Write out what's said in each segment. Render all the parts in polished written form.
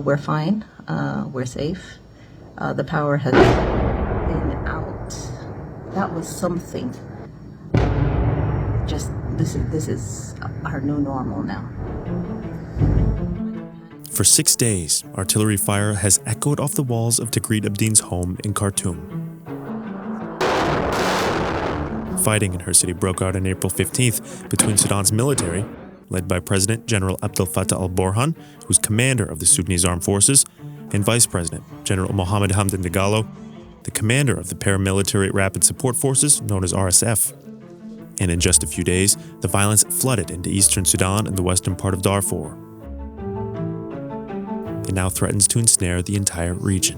we're fine. We're safe. The power has been out. That was something. Just this is our new normal now. For 6 days, artillery fire has echoed off the walls of Tigrit Abdin's home in Khartoum. Fighting in her city broke out on April 15th between Sudan's military, led by President General Abdel Fattah al-Burhan, who's commander of the Sudanese armed forces, and Vice President General Mohammed Hamdan Dagalo, the commander of the paramilitary rapid support forces known as RSF. And in just a few days, the violence flooded into eastern Sudan and the western part of Darfur. It now threatens to ensnare the entire region.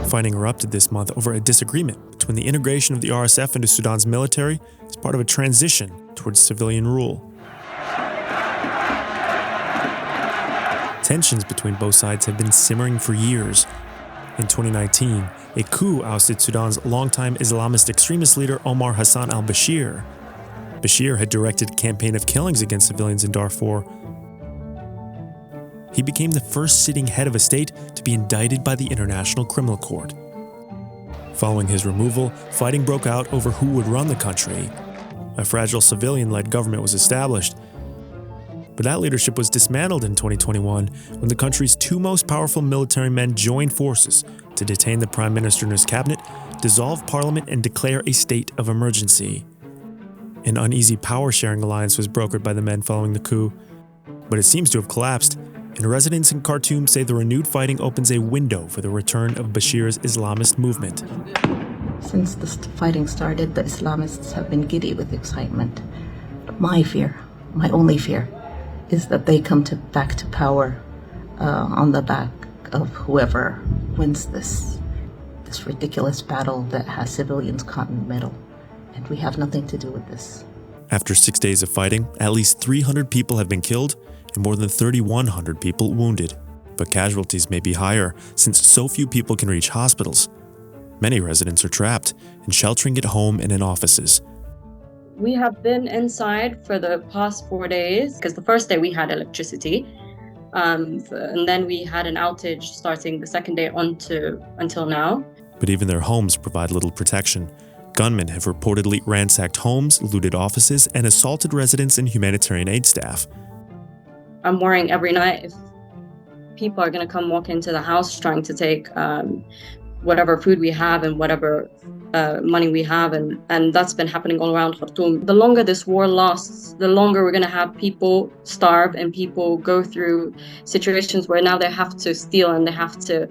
Fighting erupted this month over a disagreement between the integration of the RSF into Sudan's military as part of a transition towards civilian rule. Tensions between both sides have been simmering for years. In 2019, a coup ousted Sudan's longtime Islamist extremist leader Omar Hassan al-Bashir. Bashir had directed a campaign of killings against civilians in Darfur. He became the first sitting head of a state to be indicted by the International Criminal Court. Following his removal, fighting broke out over who would run the country. A fragile civilian-led government was established. But that leadership was dismantled in 2021 when the country's two most powerful military men joined forces to detain the prime minister and his cabinet, dissolve parliament, and declare a state of emergency. An uneasy power-sharing alliance was brokered by the men following the coup, but it seems to have collapsed. And residents in Khartoum say the renewed fighting opens a window for the return of Bashir's Islamist movement. Since the fighting started, the Islamists have been giddy with excitement. My fear, my only fear, is that they come back to power on the back of whoever wins this ridiculous battle that has civilians caught in the middle. And we have nothing to do with this. After 6 days of fighting, at least 300 people have been killed and more than 3,100 people wounded. But casualties may be higher since so few people can reach hospitals. Many residents are trapped and sheltering at home and in offices. We have been inside for the past 4 days because the first day we had electricity, and then we had an outage starting the second day until now. But even their homes provide little protection. Gunmen have reportedly ransacked homes, looted offices, and assaulted residents and humanitarian aid staff. I'm worrying every night if people are going to come walk into the house trying to take whatever food we have and whatever money we have, and that's been happening all around Khartoum. The longer this war lasts, the longer we're going to have people starve and people go through situations where now they have to steal and they have to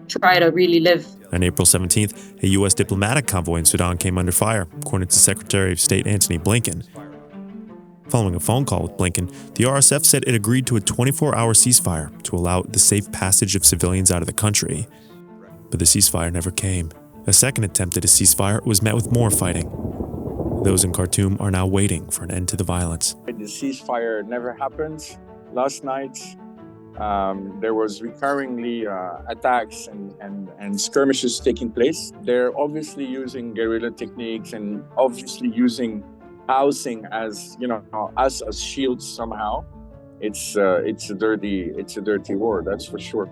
try to really live. On April 17th, a U.S. diplomatic convoy in Sudan came under fire, according to Secretary of State Antony Blinken. Following a phone call with Blinken, the RSF said it agreed to a 24-hour ceasefire to allow the safe passage of civilians out of the country. But the ceasefire never came. A second attempt at a ceasefire was met with more fighting. Those in Khartoum are now waiting for an end to the violence. The ceasefire never happened. Last night, there was recurringly attacks and skirmishes taking place. They're obviously using guerrilla techniques and obviously using housing as us as shields somehow. It's a dirty war, that's for sure.